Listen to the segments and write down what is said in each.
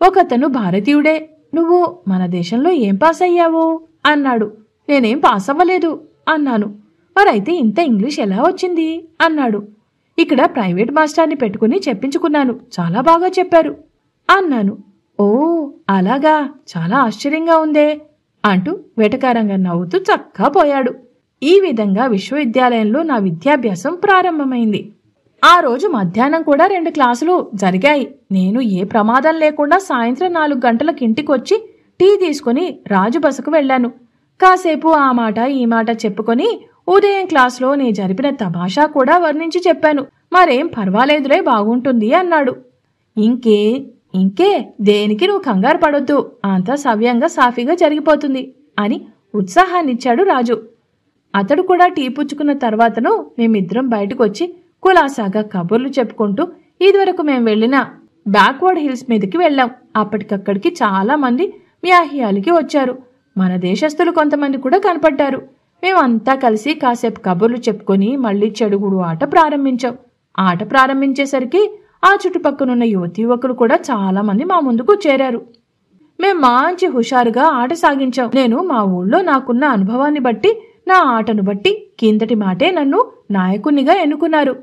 ఒకతను భారతీయుడే. నువ్వు మన దేశంలో ఏం పాస్ అయ్యావు అన్నాడు. నేనేం పాస్ అవ్వలేదు అన్నాను. మరైతే ఇంత ఇంగ్లీష్ ఎలా వచ్చింది అన్నాడు. ఇక్కడ ప్రైవేట్ మాస్టర్ని పెట్టుకుని చెప్పించుకున్నాను, చాలా బాగా చెప్పారు అన్నాను. ఓ అలాగా, చాలా ఆశ్చర్యంగా ఉందే అంటూ వెటకారంగా నవ్వుతూ చక్కా పోయాడు. ఈ విధంగా విశ్వవిద్యాలయంలో నా విద్యాభ్యాసం ప్రారంభమైంది. ఆ రోజు మధ్యాహ్నం కూడా 2 క్లాసులు జరిగాయి. నేను ఏ ప్రమాదం లేకుండా సాయంత్రం 4 గంటలకు ఇంటికొచ్చి టీ తీసుకుని రాజు బసకు వెళ్లాను. కాసేపు ఆ మాట ఈ మాట చెప్పుకొని ఉదయం క్లాసులో నే జరిపిన తమాషా కూడా వర్ణించి చెప్పాను. మరేం పర్వాలేదులే, బాగుంటుంది అన్నాడు. ఇంకే దేనికి నువ్వు కంగారు పడొద్దు, అంతా సవ్యంగా సాఫీగా జరిగిపోతుంది అని ఉత్సాహాన్నిచ్చాడు రాజు. అతడు కూడా టీ పుచ్చుకున్న తర్వాతను మేమిద్దరం బయటకొచ్చి కులాసాగా కబుర్లు చెప్పుకుంటూ ఇదివరకు మేం వెళ్లిన బ్యాక్వర్డ్ హిల్స్ మీదకి వెళ్ళాం. అప్పటికక్కడికి చాలా మంది మ్యాహియాలకి వచ్చారు. మన దేశస్థులు కొంతమంది కూడా కనపడ్డారు. మేమంతా కలిసి కాసేపు కబుర్లు చెప్పుకొని మళ్లీ చెడుగుడు ఆట ప్రారంభించాం. ఆట ప్రారంభించేసరికి ఆ చుట్టుపక్కనున్న యువతీ యువకులు కూడా చాలా మంది మా ముందుకు చేరారు. మేం మంచి హుషారుగా ఆట సాగించాం. నేను మా ఊళ్ళో నాకున్న అనుభవాన్ని బట్టి, నా ఆటను బట్టి కిందటి మాటే నన్ను నాయకునిగా ఎన్నుకున్నారు.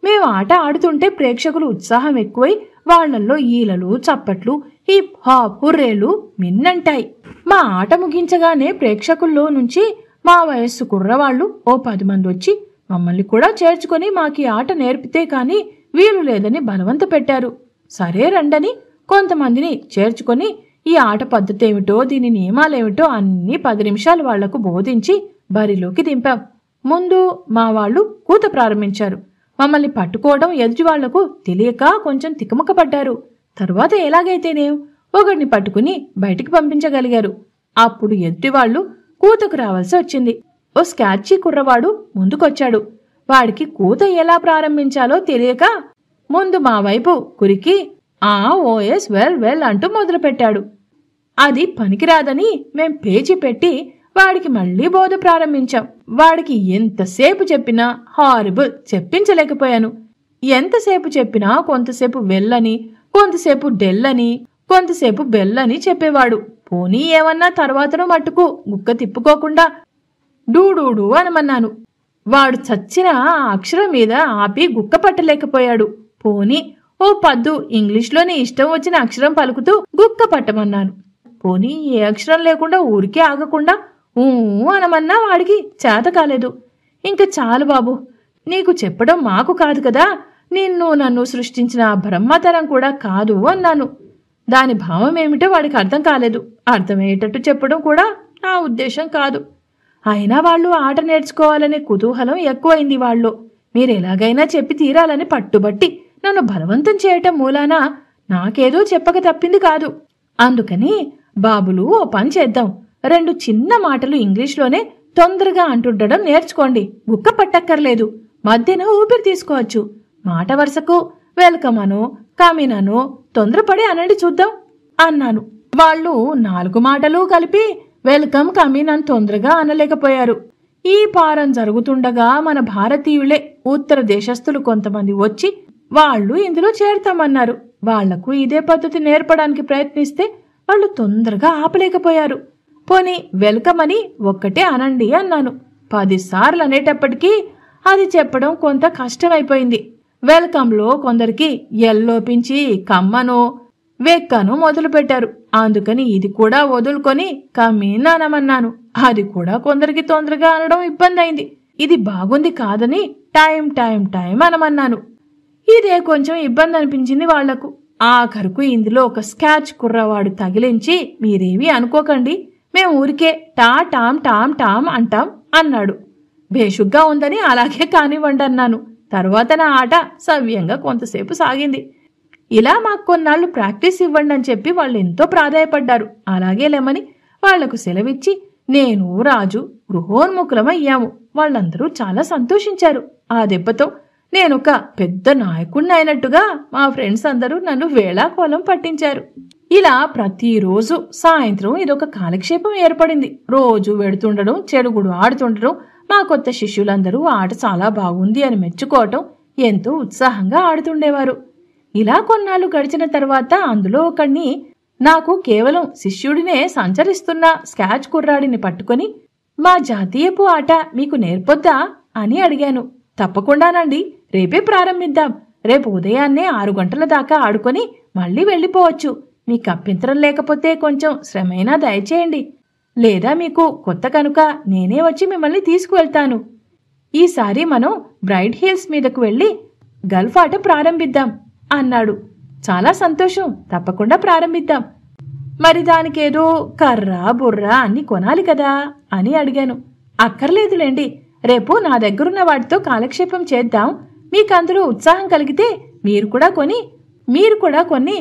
మేము ఆట ఆడుతుంటే ప్రేక్షకులు ఉత్సాహం ఎక్కువై వాళ్లల్లో ఈలలు, చప్పట్లు, హిప్ హాప్, హుర్రేలు మిన్నంటాయి. మా ఆట ముగించగానే ప్రేక్షకుల్లో నుంచి మా వయస్సు కుర్రవాళ్లు ఓ 10 మంది వచ్చి మమ్మల్ని కూడా చేర్చుకొని మాకీ ఆట నేర్పితే కాని వీలు లేదని బలవంత పెట్టారు. సరే రండని కొంతమందిని చేర్చుకొని ఈ ఆట పద్ధతేమిటో, దీని నియమాలేమిటో అన్నీ 10 నిమిషాలు వాళ్లకు బోధించి బరిలోకి దింపాం. ముందు మా వాళ్లు కూత ప్రారంభించారు. మమ్మల్ని పట్టుకోవడం ఎదుటి వాళ్లకు తెలియక కొంచెం తికమక పడ్డారు. తరువాత ఎలాగైతేనేం ఒకడిని పట్టుకుని బయటికి పంపించగలిగారు. అప్పుడు ఎదుటివాళ్లు కూతకు రావాల్సి వచ్చింది. ఓ స్కాచీ కుర్రవాడు ముందుకొచ్చాడు. వాడికి కూత ఎలా ప్రారంభించాలో తెలియక ముందు మా వైపు కురికి ఓఎస్ వెల్ వెల్ అంటూ మొదలుపెట్టాడు. అది పనికిరాదని మేం పేచి పెట్టి వాడికి మళ్లీ బోధ ప్రారంభించాం. వాడికి ఎంతసేపు చెప్పినా హారిబుల్ చెప్పించలేకపోయాను. ఎంతసేపు చెప్పినా కొంతసేపు వెల్లని, కొంతసేపు డెల్లని, కొంతసేపు బెల్లని చెప్పేవాడు. పోనీ ఏమన్నా తర్వాతను మట్టుకు గుక్క తిప్పుకోకుండా డూడూడు అనమన్నాను. వాడు చచ్చిన ఆ అక్షరం మీద ఆపి గుక్క పట్టలేకపోయాడు. పోనీ ఓ పద్దు ఇంగ్లీష్లోనే ఇష్టం వచ్చిన అక్షరం పలుకుతూ గుక్క పట్టమన్నాను. పోనీ ఏ అక్షరం లేకుండా ఊరికే ఆగకుండా అనమన్నా వాడికి చేత కాలేదు. ఇంక చాలు బాబు, నీకు చెప్పడం మాకు కాదు కదా, నన్ను సృష్టించిన బ్రహ్మతరం కూడా కాదు అన్నాను. దాని భావమేమిటో వాడికి అర్థం కాలేదు. అర్థమయ్యేటట్టు చెప్పడం కూడా నా ఉద్దేశం కాదు. అయినా వాళ్ళు ఆట నేర్చుకోవాలనే కుతూహలం ఎక్కువైంది వాళ్ళు. మీరెలాగైనా చెప్పి తీరాలని పట్టుబట్టి నన్ను బలవంతం చేయటం మూలాన నాకేదో చెప్పక తప్పింది కాదు. అందుకని బాబులు ఓ పని చేద్దాం, 2 చిన్న మాటలు ఇంగ్లీష్లోనే తొందరగా అంటుండడం నేర్చుకోండి. గుక్క పట్టక్కర్లేదు, మధ్యన ఊపిరి తీసుకోవచ్చు. మాట వరుసకు వెల్కమ్ అనో కమిన్ అనో తొందరపడి అనండి చూద్దాం అన్నాను. వాళ్ళు 4 మాటలు కలిపి వెల్కమ్ కమిన్ అని తొందరగా అనలేకపోయారు. ఈ పారం జరుగుతుండగా మన భారతీయులే ఉత్తర దేశస్థులు కొంతమంది వచ్చి వాళ్ళు ఇందులో చేరతామన్నారు. వాళ్లకు ఇదే పద్ధతి నేర్పడానికి ప్రయత్నిస్తే వాళ్ళు తొందరగా ఆపలేకపోయారు. పోనీ వెల్కమ్ అని ఒక్కటే అనండి అన్నాను. 10 సార్లు అనేటప్పటికీ అది చెప్పడం కొంత కష్టమైపోయింది. వెల్కంలో కొందరికి ఎల్లోపించి కమ్మనో వెక్కనో మొదలుపెట్టారు. అందుకని ఇది కూడా వదులుకొని కమీన్ అనమన్నాను. అది కూడా కొందరికి తొందరగా అనడం ఇబ్బంది అయింది. ఇది బాగుంది కాదని టైం అనమన్నాను. ఇదే కొంచెం ఇబ్బంది అనిపించింది వాళ్లకు. ఆఖరుకు ఇందులో ఒక స్కాచ్ కుర్రవాడు తగిలించి మీరేమీ అనుకోకండి, మేం ఊరికే టామ్ అంటాం అన్నాడు. బేషుగ్గా ఉందని అలాగే కానివ్వండి అన్నాను. తర్వాత నా ఆట సవ్యంగా కొంతసేపు సాగింది. ఇలా మాకు కొన్నాళ్లు ప్రాక్టీస్ ఇవ్వండి అని చెప్పి వాళ్ళు ఎంతో ప్రాధాయపడ్డారు. అలాగే లేమని వాళ్లకు సెలవిచ్చి నేను రాజు గృహోన్ముఖులమయ్యాము. వాళ్ళందరూ చాలా సంతోషించారు. ఆ దెబ్బతో నేనొక పెద్ద నాయకుణ్ణి అయినట్టుగా మా ఫ్రెండ్స్ అందరూ నన్ను వేళాకోళం పట్టించారు. ఇలా ప్రతిరోజు సాయంత్రం ఇదొక కాలక్షేపం ఏర్పడింది. రోజు వెడుతుండడం, చెడుగుడు ఆడుతుండడం, మా కొత్త శిష్యులందరూ ఆట చాలా బాగుంది అని మెచ్చుకోవటం, ఎంతో ఉత్సాహంగా ఆడుతుండేవారు. ఇలా కొన్నాళ్ళు గడిచిన తర్వాత అందులో ఒకడిని నాకు కేవలం శిష్యుడినే సంచరిస్తున్న స్కాచ్ కుర్రాడిని పట్టుకుని మా జాతీయపు ఆట మీకు నేర్పొద్దా అని అడిగాను. తప్పకుండానండి, రేపే ప్రారంభిద్దాం. రేపు ఉదయాన్నే 6 గంటల దాకా ఆడుకొని మళ్ళీ వెళ్ళిపోవచ్చు. మీకు అభ్యంతరం లేకపోతే కొంచెం శ్రమైనా దయచేయండి. లేదా మీకు కొత్త కనుక నేనే వచ్చి మిమ్మల్ని తీసుకువెళ్తాను. ఈసారి మనం బ్రైట్ హిల్స్ మీదకు వెళ్ళి గల్ఫ్ ఆట ప్రారంభిద్దాం అన్నాడు. చాలా సంతోషం, తప్పకుండా ప్రారంభిద్దాం. మరి దానికేదో కర్ర బుర్ర అన్ని కొనాలి కదా అని అడిగాను. అక్కర్లేదులేండి, రేపు నా దగ్గరున్న వాటితో కాలక్షేపం చేద్దాం. మీకందరూ ఉత్సాహం కలిగితే మీరు కూడా కొన్ని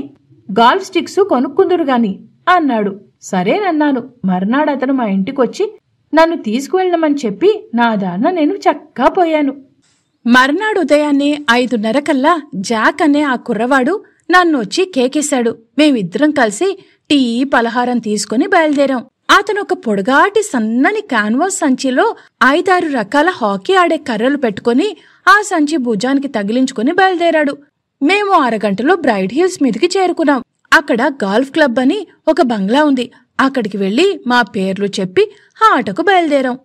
గాల్ఫ్ స్టిక్స్ కొనుక్కుందురుగాని అన్నాడు. సరేనన్నాను. మర్నాడు అతను మా ఇంటికొచ్చి నన్ను తీసుకువెళ్ళమని చెప్పి నా దారిన నేను చక్కా పోయాను. మర్నాడు ఉదయాన్నే 5:30 కల్లా జాక్ అనే ఆ కుర్రవాడు నన్నొచ్చి కేకేశాడు. మేమిద్దరం కలిసి టీ పలహారం తీసుకుని బయలుదేరాం. అతను ఒక పొడుగాటి సన్నని కాన్వాస్ సంచిలో 5-6 రకాల హాకీ ఆడే కర్రలు పెట్టుకుని ఆ సంచి భుజానికి తగిలించుకుని బయలుదేరాడు. మేము 6 గంటలో బ్రైట్ హిల్స్ మీదికి చేరుకున్నాం. అక్కడ గాల్ఫ్ క్లబ్ అని ఒక బంగ్లా ఉంది. అక్కడికి వెళ్లి మా పేర్లు చెప్పి ఆ ఆటకు బయలుదేరాం.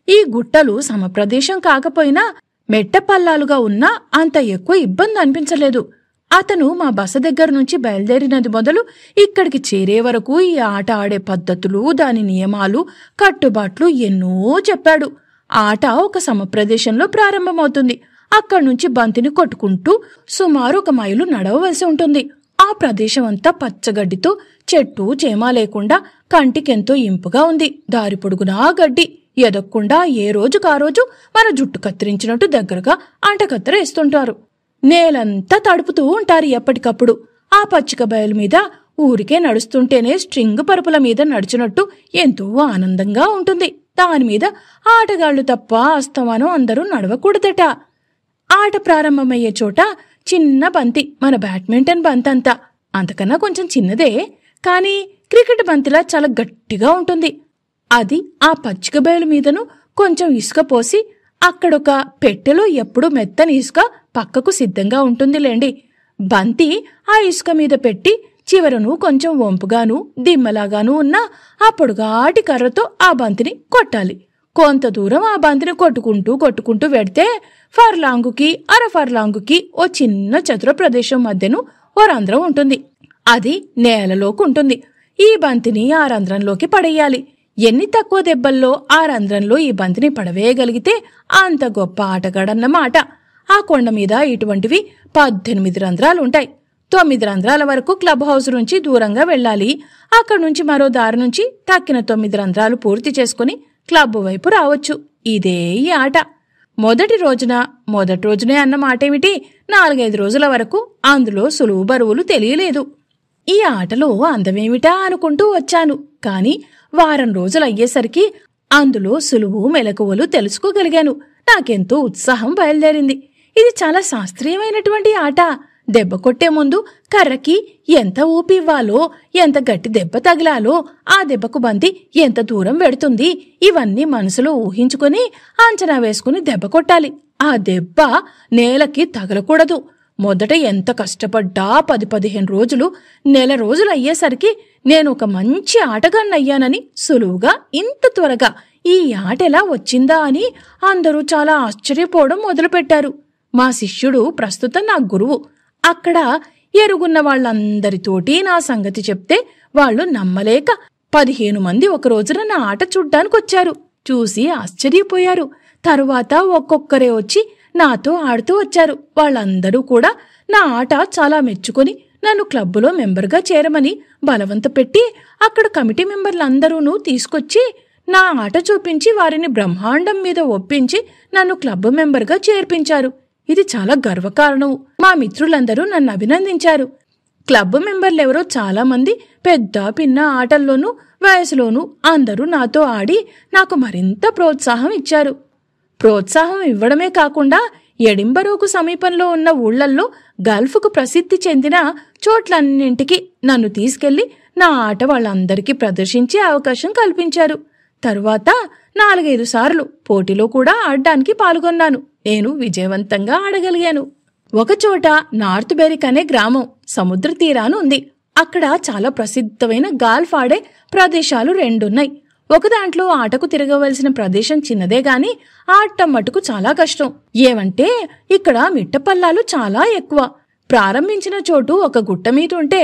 ఈ గుట్టలు సమప్రదేశం కాకపోయినా మెట్టపల్లాలుగా ఉన్నా అంత ఎక్కువ ఇబ్బంది అనిపించలేదు. అతను మా బస దగ్గర నుంచి బయలుదేరినది మొదలు ఇక్కడికి చేరే వరకు ఈ ఆట ఆడే పద్ధతులు, దాని నియమాలు, కట్టుబాట్లు ఎన్నో చెప్పాడు. ఆట ఒక సమప్రదేశంలో ప్రారంభమవుతుంది. అక్కడ్నుంచి బంతిని కొట్టుకుంటూ సుమారు 1 మైలు నడవవలసి ఉంటుంది. ఆ ప్రదేశం అంతా పచ్చగడ్డితో చెట్టు చేమా లేకుండా కంటికెంతో ఇంపుగా ఉంది. దారి పొడుగునా గడ్డి. ఎదక్కుండా ఏ రోజుకా రోజు మన జుట్టు కత్తిరించినట్టు దగ్గరగా అంటకత్తెర వేస్తుంటారు. నేలంతా తడుపుతూ ఉంటారు ఎప్పటికప్పుడు. ఆ పచ్చిక బయలు మీద ఊరికే నడుస్తుంటేనే స్ట్రింగ్ పరుపుల మీద నడిచినట్టు ఎంతో ఆనందంగా ఉంటుంది. దానిమీద ఆటగాళ్లు తప్ప అస్తమానం అందరూ నడవకూడదట. ఆట ప్రారంభమయ్యే చోట చిన్న బంతి, మన బ్యాడ్మింటన్ బంతంతా, అంతకన్నా కొంచెం చిన్నదే, కానీ క్రికెట్ బంతిలా చాలా గట్టిగా ఉంటుంది. అది ఆ పచ్చిక బయలు మీదను కొంచెం ఇసుక పోసి అక్కడొక పెట్టెలో ఎప్పుడూ మెత్తని ఇసుక పక్కకు సిద్ధంగా ఉంటుందిలేండి. బంతి ఆ ఇసుక మీద పెట్టి చివరను కొంచెం వంపుగాను దిమ్మలాగాను ఉన్న ఆ పొడుగాటి కర్రతో ఆ బంతిని కొట్టాలి. కొంత దూరం ఆ బంతిని కొట్టుకుంటూ వెడితే ఫర్లాంగుకి ఫర్లాంగుకి ఓ చిన్న చతుర ప్రదేశం మధ్యను ఓ రంధ్రం ఉంటుంది. అది నేలలోకి ఉంటుంది. ఈ బంతిని ఆ రంధ్రంలోకి పడేయాలి. ఎన్ని తక్కువ దెబ్బల్లో ఆ రంధ్రంలో ఈ బంతిని పడవేయగలిగితే అంత గొప్ప ఆటగాడన్నమాట. ఆ కొండ మీద ఇటువంటివి 18 రంధ్రాలుంటాయి. 9 రంధ్రాల వరకు క్లబ్ హౌస్ నుంచి దూరంగా వెళ్ళాలి. అక్కడి నుంచి మరో దారి నుంచి తక్కిన 9 రంధ్రాలు పూర్తి చేసుకుని క్లబ్ వైపు రావచ్చు. ఇదే ఈ ఆట. మొదటి రోజునే అన్న మాటేమిటి, 4-5 రోజుల వరకు అందులో సులువు బరువులు తెలియలేదు. ఈ ఆటలో అందమేమిటా అనుకుంటూ వచ్చాను. కాని వారం రోజులయ్యేసరికి అందులో సులువు మెలకువలు తెలుసుకోగలిగాను. నాకెంతో ఉత్సాహం బయలుదేరింది. ఇది చాలా శాస్త్రీయమైనటువంటి ఆట. దెబ్బ కొట్టే ముందు కర్రకి ఎంత ఊపివ్వాలో, ఎంత గట్టి దెబ్బ తగిలాలో, ఆ దెబ్బకు బంతి ఎంత దూరం వెడుతుంది, ఇవన్నీ మనసులో ఊహించుకుని అంచనా వేసుకుని దెబ్బ కొట్టాలి. ఆ దెబ్బ నేలకి తగలకూడదు. మొదట ఎంత కష్టపడ్డా 10-15 రోజులు, నెల రోజులు అయ్యేసరికి నేను ఒక మంచి ఆటగాన్నయ్యానని, సులువుగా ఇంత త్వరగా ఈ ఆట ఎలా వచ్చిందా అని అందరూ చాలా ఆశ్చర్యపోవడం మొదలుపెట్టారు. మా శిష్యుడు ప్రస్తుతం నా గురువు. అక్కడ ఎరుగున్న వాళ్ళందరితోటి నా సంగతి చెప్తే వాళ్ళు నమ్మలేక 15 మంది ఒక రోజున నా ఆట చూడ్డానికొచ్చారు. చూసి ఆశ్చర్యపోయారు. తరువాత ఒక్కొక్కరే వచ్చి నాతో ఆడుతూ వచ్చారు. వాళ్ళందరూ కూడా నా ఆట చాలా మెచ్చుకొని నన్ను క్లబ్బులో మెంబర్గా చేరమని బలవంత పెట్టి అక్కడ కమిటీ మెంబర్లందరూనూ తీసుకొచ్చి నా ఆట చూపించి వారిని బ్రహ్మాండం మీద ఒప్పించి నన్ను క్లబ్ మెంబర్గా చేర్పించారు. ఇది చాలా గర్వకారణం. మా మిత్రులందరూ నన్ను అభినందించారు. క్లబ్ మెంబర్లెవరో చాలా మంది పెద్ద పిన్న ఆటల్లోనూ వయసులోనూ అందరూ నాతో ఆడి నాకు మరింత ప్రోత్సాహం ఇచ్చారు. ప్రోత్సాహం ఇవ్వడమే కాకుండా ఎడింబరోకు సమీపంలో ఉన్న ఊళ్లల్లో గల్ఫ్కు ప్రసిద్ధి చెందిన చోట్లన్నింటికి నన్ను తీసుకెళ్లి నా ఆట వాళ్ళందరికీ ప్రదర్శించే అవకాశం కల్పించారు. తరువాత 4-5 సార్లు పోటీలో కూడా ఆడడానికి పాల్గొన్నాను. నేను విజయవంతంగా ఆడగలిగాను. ఒకచోట నార్త్ బెరిక్ అనే గ్రామం సముద్ర తీరాన ఉంది. అక్కడ చాలా ప్రసిద్ధమైన గాల్ఫ్ ఆడే ప్రదేశాలు 2 ఉన్నాయి. ఒక దాంట్లో ఆటకు తిరగవలసిన ప్రదేశం చిన్నదే గాని ఆడటం మటుకు చాలా కష్టం. ఏమంటే ఇక్కడ మిట్టపల్లాలు చాలా ఎక్కువ. ప్రారంభించిన చోటు ఒక గుట్ట మీద ఉంటే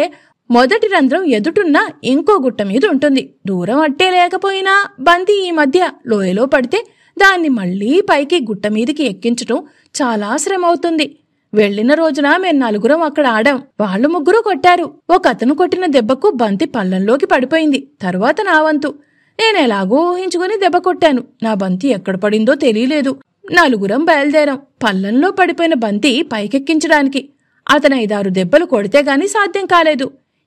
మొదటి రంధ్రం ఎదుటున్న ఇంకో గుట్ట మీద ఉంటుంది. దూరం అట్టే లేకపోయినా బంతి ఈ మధ్య లోయలో పడితే దాన్ని మళ్లీ పైకి గుట్ట మీదికి ఎక్కించటం చాలా శ్రమ అవుతుంది. వెళ్లిన రోజున మేం 4 అక్కడ ఆడాం. వాళ్ళు 3 కొట్టారు. ఒక అతను కొట్టిన దెబ్బకు బంతి పల్లంలోకి పడిపోయింది. తర్వాత నా వంతు. నేనెలాగో ఊహించుకుని దెబ్బ కొట్టాను. నా బంతి ఎక్కడ పడిందో తెలియలేదు. 4 బయలుదేరాం పల్లంలో పడిపోయిన బంతి పైకెక్కించడానికి. అతను 5-6 దెబ్బలు కొడితే గాని సాధ్యం కాలేదు.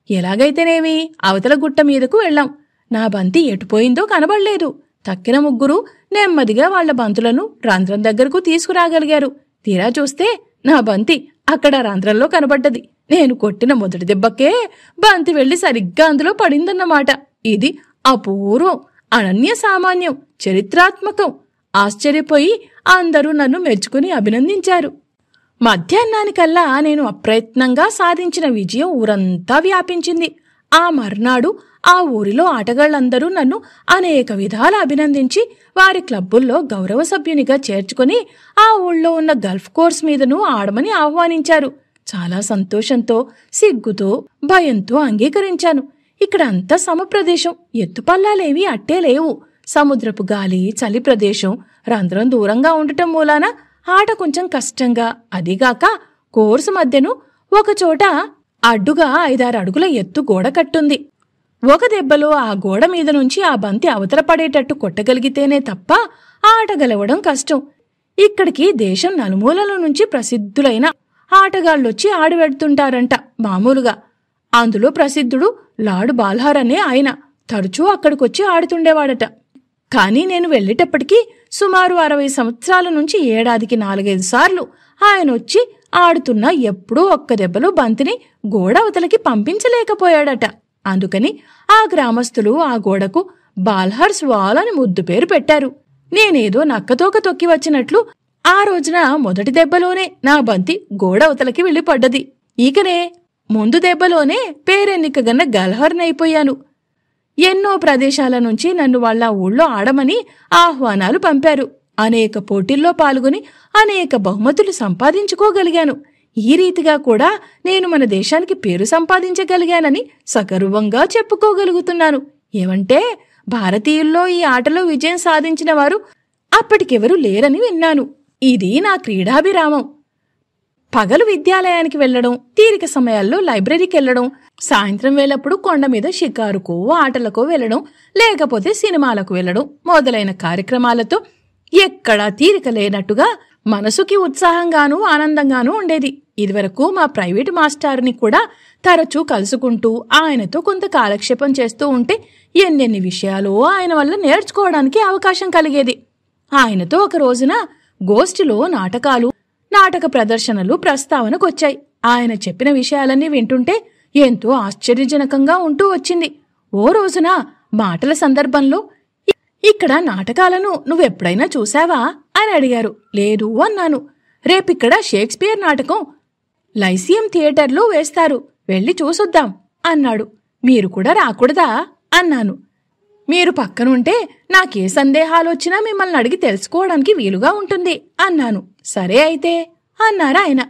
ఎలాగైతేనేమి అవతల గుట్ట మీదకు వెళ్లాం. నా బంతి ఎటుపోయిందో కనబడలేదు. తక్కిన 3 నెమ్మదిగా వాళ్ల బంతులను రంధ్రం దగ్గరకు తీసుకురాగలిగారు. తీరా చూస్తే నా బంతి అక్కడ రంధ్రంలో కనబడ్డది. నేను కొట్టిన మొదటి దెబ్బకే బంతి వెళ్లి సరిగ్గా అందులో పడిందన్నమాట. ఇది అపూర్వం, అనన్య సామాన్యం, చరిత్రాత్మకం. ఆశ్చర్యపోయి అందరూ నన్ను మెచ్చుకుని అభినందించారు. మధ్యాహ్నానికల్లా నేను అప్రయత్నంగా సాధించిన విజయం ఊరంతా వ్యాపించింది. ఆ మర్నాడు ఆ ఊరిలో ఆటగాళ్లందరూ నన్ను అనేక విధాల అభినందించి వారి క్లబ్బుల్లో గౌరవ సభ్యునిగా చేర్చుకుని ఆ ఊళ్ళో ఉన్న గల్ఫ్ కోర్స్ మీదను ఆడమని ఆహ్వానించారు. చాలా సంతోషంతో, సిగ్గుతో, భయంతో అంగీకరించాను. ఇక్కడ అంతా సమప్రదేశం, ఎత్తుపల్లాలేవి అట్టే లేవు. సముద్రపు గాలి, చలి ప్రదేశం, రంధ్రం దూరంగా ఉండటం మూలాన ఆట కొంచెం కష్టంగా, అదిగాక కోర్సు మధ్యను ఒకచోట అడ్డుగా 5-6 అడుగుల ఎత్తు గోడ కట్టుంది. ఒక దెబ్బలో ఆ గోడ మీద నుంచి ఆ బంతి అవతల పడేటట్టు కొట్టగలిగితేనే తప్ప ఆట గెలవడం కష్టం. ఇక్కడికి దేశం నలుమూలల నుంచి ప్రసిద్ధులైన ఆటగాళ్లొచ్చి ఆడి వెడుతుంటారంట మామూలుగా. అందులో ప్రసిద్ధుడు లార్డ్ బాల్హార్ అనే ఆయన తరచూ అక్కడికొచ్చి ఆడుతుండేవాడట. కాని నేను వెళ్లేటప్పటికీ సుమారు 60 సంవత్సరాల నుంచి ఏడాదికి 4-5 సార్లు ఆయనొచ్చి ఆడుతున్నా ఎప్పుడూ ఒక్క దెబ్బలో బంతిని గోడ అవతలకి పంపించలేకపోయాడట. అందుకని ఆ గ్రామస్తులు ఆ గోడకు బాల్హార్స్ వాల్ అని ముద్దు పేరు పెట్టారు. నేనేదో నక్కతోక తొక్కి వచ్చినట్లు ఆ రోజున మొదటి దెబ్బలోనే నా బంతి గోడ అవతలకి వెళ్లి పడ్డది. ఈకనే ముందు దెబ్బలోనే పేరెన్నికగన్న గల్హర్నైపోయాను. ఎన్నో ప్రదేశాల నుంచి నన్ను వాళ్ళ ఊళ్ళో ఆడమని ఆహ్వానాలు పంపారు. అనేక పోటీల్లో పాల్గొని అనేక బహుమతులు సంపాదించుకోగలిగాను. ఈ రీతిగా కూడా నేను మన దేశానికి పేరు సంపాదించగలిగానని సగర్వంగా చెప్పుకోగలుగుతున్నాను. ఏమంటే భారతీయుల్లో ఈ ఆటలో విజయం సాధించిన వారు అప్పటికెవరూ లేరని విన్నాను. ఇది నా క్రీడాభిరామం. పగలు విద్యాలయానికి వెళ్లడం, తీరిక సమయాల్లో లైబ్రరీకి వెళ్లడం, సాయంత్రం వేళప్పుడు కొండ మీద షికారుకో, ఆటలకో వెళ్లడం, లేకపోతే సినిమాలకు వెళ్లడం మొదలైన కార్యక్రమాలతో ఎక్కడా తీరిక లేనట్టుగా మనసుకి ఉత్సాహంగానూ ఆనందంగానూ ఉండేది. ఇదివరకు మా ప్రైవేటు మాస్టారుని కూడా తరచూ కలుసుకుంటూ ఆయనతో కొంత కాలక్షేపం చేస్తూ ఉంటే ఎన్నెన్ని విషయాలు ఆయన వల్ల నేర్చుకోవడానికి అవకాశం కలిగేది. ఆయనతో ఒక రోజున గోష్ఠిలో నాటకాలు, నాటక ప్రదర్శనలు ప్రస్తావనకొచ్చాయి. ఆయన చెప్పిన విషయాలన్నీ వింటుంటే ఎంతో ఆశ్చర్యజనకంగా ఉంటూ వచ్చింది. ఓ రోజున మాటల సందర్భంలో, ఇక్కడ నాటకాలను నువ్వెప్పుడైనా చూశావా అని అడిగారు. లేదు అన్నాను. రేపిక్కడ షేక్స్పియర్ నాటకం లైసియం థియేటర్లో వేస్తారు, వెళ్లి చూసొద్దాం అన్నాడు. మీరు కూడా రాకూడదా అన్నాను. మీరు పక్కనుంటే నాకే సందేహాలొచ్చినా మిమ్మల్ని అడిగి తెలుసుకోవడానికి వీలుగా ఉంటుంది అన్నాను. సరే అయితే అన్నారు ఆయన.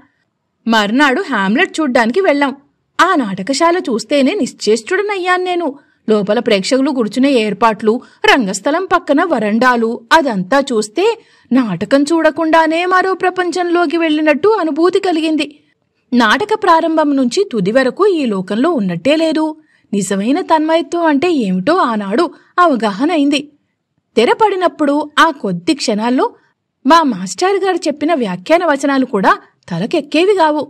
మర్నాడు హామ్లెట్ చూడ్డానికి వెళ్ళాం. ఆ నాటకశాల చూస్తేనే నిశ్చేష్టుడనయ్యాను నేను. లోపల ప్రేక్షకులు కూర్చునే ఏర్పాట్లు, రంగస్థలం పక్కన వరండాలు, అదంతా చూస్తే నాటకం చూడకుండానే మరో ప్రపంచంలోకి వెళ్లినట్టు అనుభూతి కలిగింది. నాటక ప్రారంభం నుంచి తుది వరకు ఈ లోకంలో ఉన్నట్టే లేదు. నిజమైన తన్మయత్వం అంటే ఏమిటో ఆనాడు అవగాహన అయింది. తెరపడినప్పుడు ఆ కొద్ది క్షణాల్లో మా మాస్టర్ గారు చెప్పిన వ్యాఖ్యాన వచనాలు కూడా తలకెక్కేవిగావు.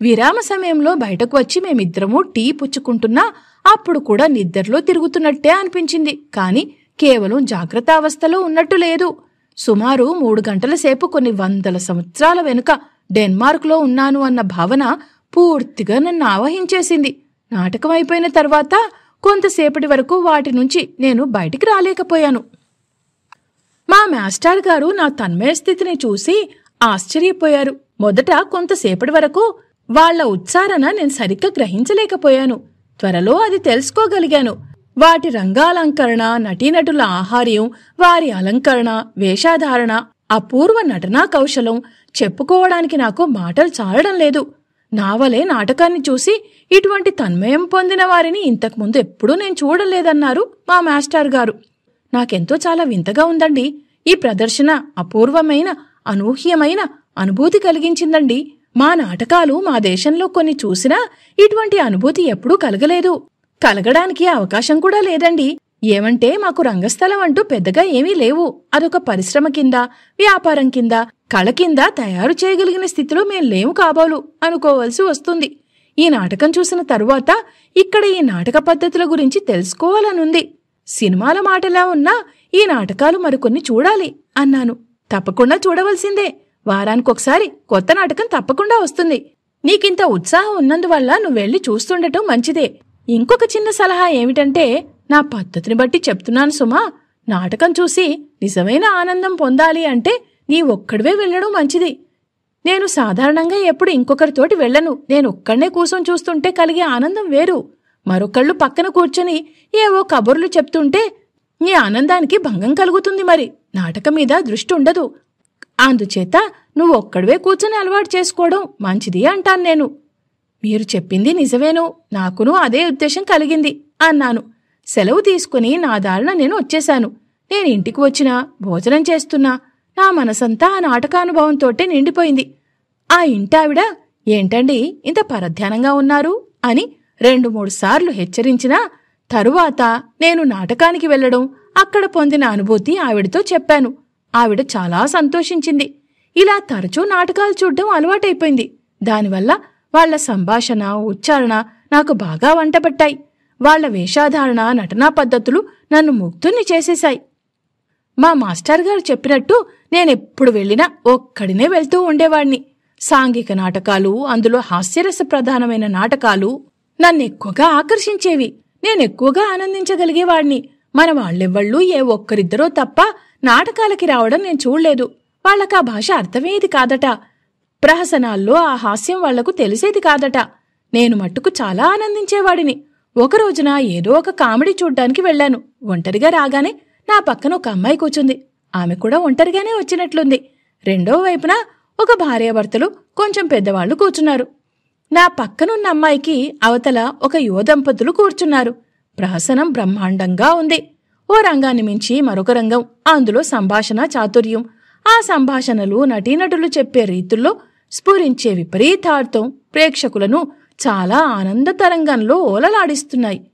విరామ సమయంలో బయటకు వచ్చి మేమిద్దరమూ టీ పుచ్చుకుంటున్నా అప్పుడు కూడా నిద్రలో తిరుగుతున్నట్టే అనిపించింది. కాని కేవలం జాగ్రత్తావస్థలో ఉన్నట్టు లేదు. సుమారు 3 గంటల సేపు కొన్ని 100 సంవత్సరాల వెనుక డెన్మార్క్లో ఉన్నాను అన్న భావన పూర్తిగా నన్ను ఆవహించేసింది. నాటకం అయిపోయిన తర్వాత కొంతసేపటి వరకు వాటి నుంచి నేను బయటికి రాలేకపోయాను. మా మాస్టర్ గారు నా తన్మయ స్థితిని చూసి ఆశ్చర్యపోయారు. మొదట కొంతసేపటి వరకు వాళ్ల ఉచ్చారణ నేను సరిగ్గా గ్రహించలేకపోయాను. త్వరలో అది తెలుసుకోగలిగాను. వాటి రంగాలంకరణ, నటీనటుల ఆహార్యం, వారి అలంకరణ, వేషధారణ, అపూర్వ నటనా కౌశలం చెప్పుకోవడానికి నాకు మాటలు చాలడం లేదు. నావలే నాటకాన్ని చూసి ఇటువంటి తన్మయం పొందిన వారిని ఇంతకుముందు ఎప్పుడూ నేను చూడలేదన్నారు మా మాస్టర్ గారు. నాకెంతో చాలా వింతగా ఉందండి. ఈ ప్రదర్శన అపూర్వమైన, అనూహ్యమైన అనుభూతి కలిగించిందండి. మా నాటకాలు మా దేశంలో కొన్ని చూసినా ఇటువంటి అనుభూతి ఎప్పుడూ కలగలేదు. కలగడానికి అవకాశం కూడా లేదండి. ఏమంటే మాకు రంగస్థలం అంటూ పెద్దగా ఏమీ లేవు. అదొక పరిశ్రమ కింద, వ్యాపారం కింద, కళ కింద తయారు చేయగలిగిన స్థితిలో మేం లేము కాబోలు అనుకోవలసి వస్తుంది. ఈ నాటకం చూసిన తరువాత ఇక్కడ ఈ నాటక పద్ధతుల గురించి తెలుసుకోవాలనుంది. సినిమాల మాటలా ఉన్నా ఈ నాటకాలు మరికొన్ని చూడాలి అన్నాను. తప్పకుండా చూడవలసిందే. వారానికొకసారి కొత్త నాటకం తప్పకుండా వస్తుంది. నీకింత ఉత్సాహం ఉన్నందువల్ల నువ్వెళ్ళి చూస్తుండటం మంచిదే. ఇంకొక చిన్న సలహా ఏమిటంటే, నా పద్ధతిని బట్టి చెప్తున్నాను సుమా, నాటకం చూసి నిజమైన ఆనందం పొందాలి అంటే నీ ఒక్కడివే వెళ్ళడం మంచిది. నేను సాధారణంగా ఎప్పుడు ఇంకొకరితోటి వెళ్ళను. నేనొక్కడే కూర్చొని చూస్తుంటే కలిగే ఆనందం వేరు. మరొకళ్ళు పక్కన కూర్చొని ఏవో కబుర్లు చెప్తుంటే నీ ఆనందానికి భంగం కలుగుతుంది. మరి నాటకం మీద దృష్టి ఉండదు. అందుచేత నువ్వొక్కడివే కూర్చొని అలవాటు చేసుకోవడం మంచిది అంటాను నేను. మీరు చెప్పింది నిజమేను. నాకును అదే ఉద్దేశం కలిగింది అన్నాను. సెలవు తీసుకుని నా దారిన నేను వచ్చేశాను. నేను ఇంటికి వచ్చినా, భోజనం చేస్తున్నా నా మనసంతా ఆ నాటకానుభవంతోటే నిండిపోయింది. ఆ ఇంటావిడ ఏంటండి ఇంత పరధ్యానంగా ఉన్నారు అని 2-3 సార్లు హెచ్చరించినా తరువాత నేను నాటకానికి వెళ్లడం, అక్కడ పొందిన అనుభూతి ఆవిడతో చెప్పాను. ఆవిడ చాలా సంతోషించింది. ఇలా తరచూ నాటకాలు చూడ్డం అలవాటైపోయింది. దానివల్ల వాళ్ల సంభాషణ, ఉచ్చారణ నాకు బాగా వంటపట్టాయి. వాళ్ల వేషాధారణ, నటనా పద్ధతులు నన్ను ముగ్ధుల్ని చేసేశాయి. మా మాస్టర్ గారు చెప్పినట్టు నేనెప్పుడు వెళ్ళినా ఒక్కడినే వెళ్తూ ఉండేవాణ్ణి. సాంఘిక నాటకాలు, అందులో హాస్యరస ప్రధానమైన నాటకాలు నన్నెక్కువగా ఆకర్షించేవి. నేనెక్కువగా ఆనందించగలిగేవాణ్ణి. మన వాళ్ళెవ్వళ్ళూ ఏ ఒక్కరిద్దరో తప్ప నాటకాలకి రావడం నేను చూడలేదు. వాళ్లకా భాష అర్థమయ్యేది కాదట. ప్రహసనాల్లో ఆ హాస్యం వాళ్లకు తెలిసేది కాదట. నేను మట్టుకు చాలా ఆనందించేవాడిని. ఒకరోజున ఏదో ఒక కామెడీ చూడ్డానికి వెళ్లాను. ఒంటరిగా రాగానే నా పక్కన ఒక అమ్మాయి కూర్చుంది. ఆమె కూడా ఒంటరిగానే వచ్చినట్లుంది. రెండో వైపున ఒక భార్యాభర్తలు కొంచెం పెద్దవాళ్లు కూర్చున్నారు. నా పక్కనున్న అమ్మాయికి అవతల ఒక యువ దంపతులు కూర్చున్నారు. ప్రహసనం బ్రహ్మాండంగా ఉంది. ఓ రంగాన్ని మించి మరొక రంగం. అందులో సంభాషణ చాతుర్యం. ఆ సంభాషణలు నటీనటులు చెప్పే రీతుల్లో స్ఫురించే విపరీతార్థం ప్రేక్షకులను చాలా ఆనంద తరంగంలో ఓలలాడిస్తున్నాయి.